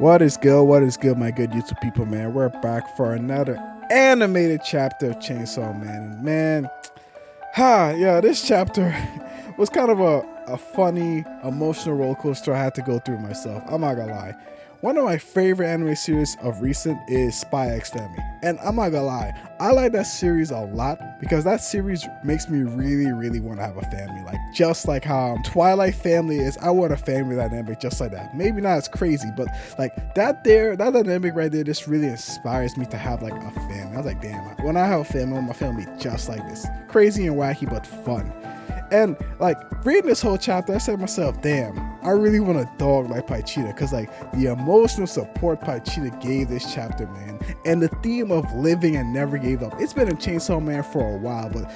What is good? What is good, my good YouTube people, man? We're back for another animated chapter of Chainsaw Man. And man, yeah, this chapter was kind of a funny, emotional roller coaster I had to go through myself. I'm not gonna lie. One of my favorite anime series of recent is Spy X Family. And I'm not gonna lie, I like that series a lot because that series makes me really, really want to have a family. Like, just like how Twilight Family is, I want a family dynamic just like that. Maybe not as crazy, but like that dynamic right there just really inspires me to have like a family. I was like, damn, when I have a family, I want my family just like this. Crazy and wacky, but fun. And like reading this whole chapter, I said to myself, damn, I really want a dog like Paichida, because like the emotional support Paichida gave this chapter, man, and the theme of living and never gave up. It's been in Chainsaw Man for a while, but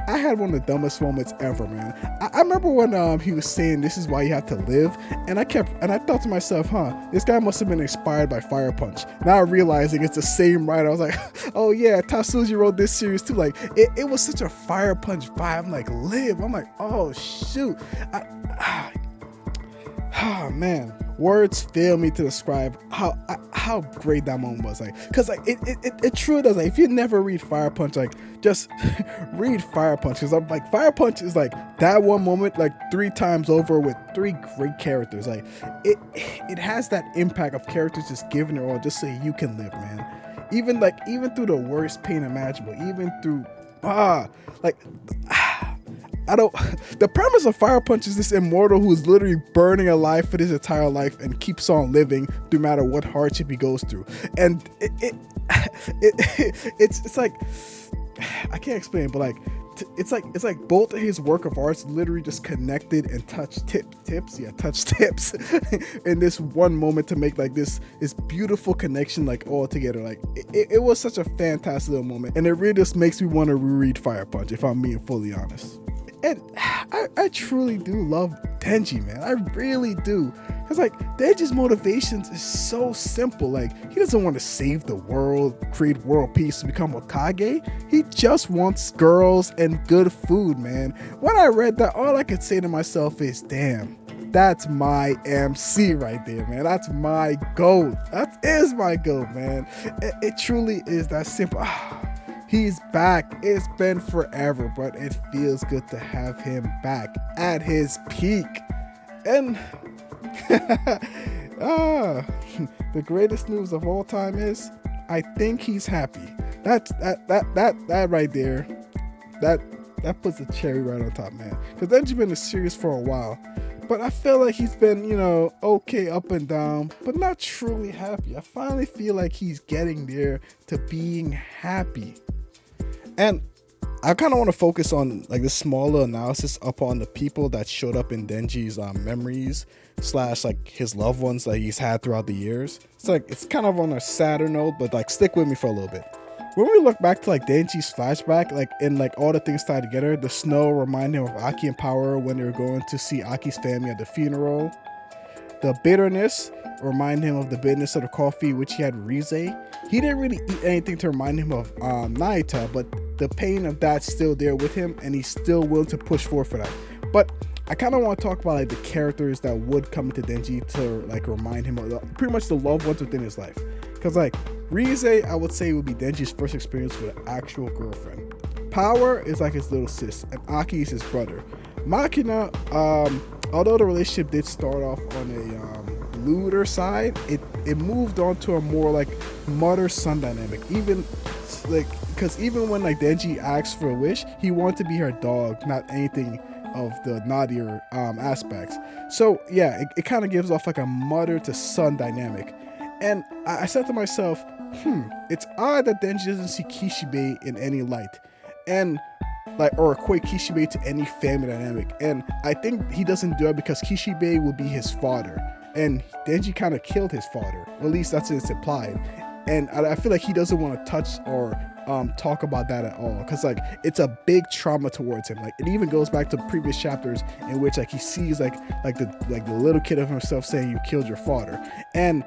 I had one of the dumbest moments ever, man. I remember when he was saying this is why you have to live, and I thought to myself, this guy must have been inspired by Fire Punch. Now realizing it's the same writer, I was like, oh yeah, Tatsuji wrote this series too. Like it was such a Fire Punch vibe. I'm like, live. I'm like, oh shoot. Man, words fail me to describe how great that moment was. Like, cause like it truly does. Like, if you never read Fire Punch, like just read Fire Punch, because I'm like, Fire Punch is like that one moment like 3 times over with 3 great characters. Like it has that impact of characters just giving it all just so you can live, man. Even through the worst pain imaginable, even through I don't. The premise of Fire Punch is this immortal who is literally burning alive for his entire life and keeps on living no matter what hardship he goes through. And it's like, I can't explain, but like it's like both of his work of arts literally just connected and touch tips in this one moment to make like this beautiful connection, like all together. Like it was such a fantastic little moment, and it really just makes me want to reread Fire Punch, if I'm being fully honest. And I truly do love Denji, man. I really do. Because, like, Denji's motivations is so simple. Like, he doesn't want to save the world, create world peace, to become Hokage. He just wants girls and good food, man. When I read that, all I could say to myself is, damn, that's my MC right there, man. That's my GOAT. That is my GOAT, man. It truly is that simple. He's back. It's been forever, but it feels good to have him back at his peak. And the greatest news of all time is, I think he's happy. That right there, that puts a cherry right on top, man. Because Denji's been in a series for a while, but I feel like he's been, okay up and down, but not truly happy. I finally feel like he's getting there to being happy. And I kind of want to focus on like this smaller analysis upon the people that showed up in Denji's memories / like his loved ones that he's had throughout the years. It's kind of on a sadder note, but like stick with me for a little bit. When we look back to like Denji's flashback, like and like all the things tied together, the snow reminded him of Aki and Power when they were going to see Aki's family at the funeral. The bitterness remind him of the bitterness of the coffee which he had Rize. He didn't really eat anything to remind him of Naita, but the pain of that's still there with him, and he's still willing to push forward for that. But I kind of want to talk about like the characters that would come into Denji to like remind him of pretty much the loved ones within his life. Because like Rize, I would say would be Denji's first experience with an actual girlfriend. Power is like his little sis, and Aki is his brother. Makina, although the relationship did start off on a lewder side, it moved on to a more like mother-son dynamic. Even like, because even when like Denji asked for a wish, he wanted to be her dog, not anything of the naughtier aspects. So yeah, it kind of gives off like a mother to son dynamic. And I said to myself, it's odd that Denji doesn't see Kishibe in any light, and like, or equate Kishibe to any family dynamic. And I think he doesn't do it because Kishibe will be his father, and Denji kind of killed his father. Or at least that's what's implied. And I feel like he doesn't want to touch or talk about that at all, because like it's a big trauma towards him. Like it even goes back to previous chapters in which like he sees like the little kid of himself saying you killed your father, and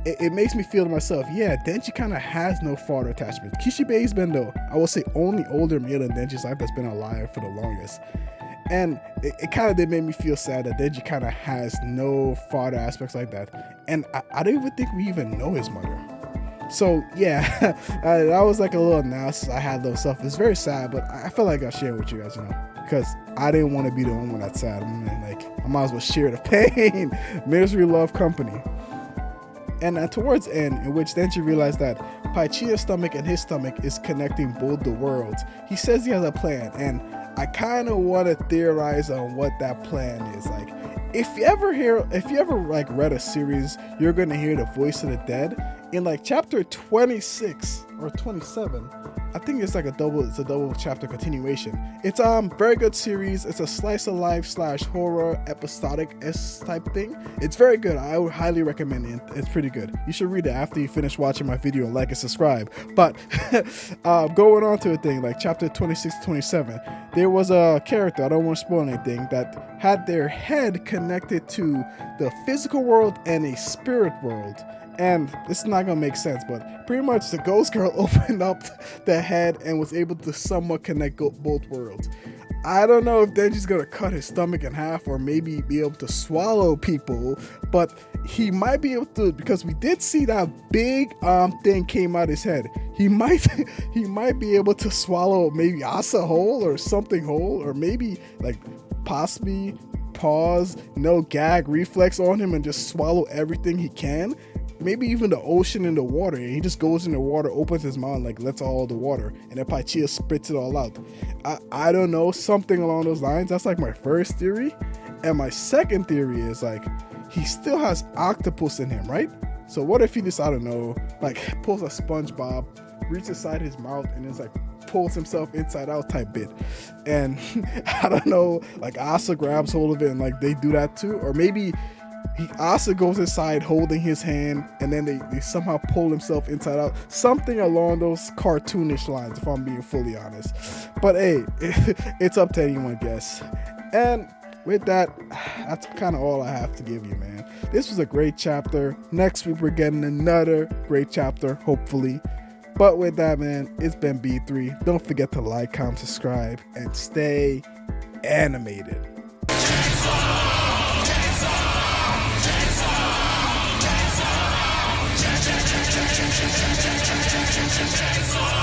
it makes me feel to myself, yeah, Denji kind of has no father attachment. Kishibe's been the, I will say, only older male in Denji's life that's been alive for the longest. And it kind of did make me feel sad that Denji kind of has no father aspects like that. And I don't even think we even know his mother. So yeah, that was like a little analysis I had of stuff. It's very sad, but I feel like I'll share it with you guys, because I didn't want to be the only one that's sad. I might as well share the pain. Misery love company. And towards the end, in which Denji realized that Paichia's stomach and his stomach is connecting both the worlds, he says he has a plan, and I kind of want to theorize on what that plan is. Like, if you ever like read a series, you're gonna hear the voice of the dead in like chapter 26 or 27. I think it's a double chapter continuation. It's very good series. It's a slice of life / horror episodic type thing. It's very good. I would highly recommend it. It's pretty good. You should read it after you finish watching my video and like and subscribe. But going on to a thing like chapter 26 to 27, there was a character, I don't want to spoil anything, that had their head connected to the physical world and a spirit world. And this is not gonna make sense, but pretty much the ghost girl opened up the head and was able to somewhat connect both worlds. I don't know if Denji's gonna cut his stomach in half or maybe be able to swallow people, but he might be able to, because we did see that big thing came out his head. He might be able to swallow maybe Asa whole or something whole, or maybe like possibly pause, no gag reflex on him and just swallow everything he can. Maybe even the ocean and the water. And he just goes in the water, opens his mouth, like lets all the water, and then Paichia spits it all out. I don't know, something along those lines. That's like my first theory. And my second theory is like he still has octopus in him, right? So what if he just, I don't know, like pulls a SpongeBob, reaches inside his mouth, and it's like pulls himself inside out type bit. And I don't know, like Asa grabs hold of it and like they do that too. Or maybe Asa goes inside holding his hand, and then they somehow pull himself inside out. Something along those cartoonish lines, if I'm being fully honest. But hey, it's up to anyone, guess. And with that, that's kind of all I have to give you, man. This was a great chapter. Next week, we're getting another great chapter, hopefully. But with that, man, it's been B3. Don't forget to like, comment, subscribe, and stay animated. Chainsaw!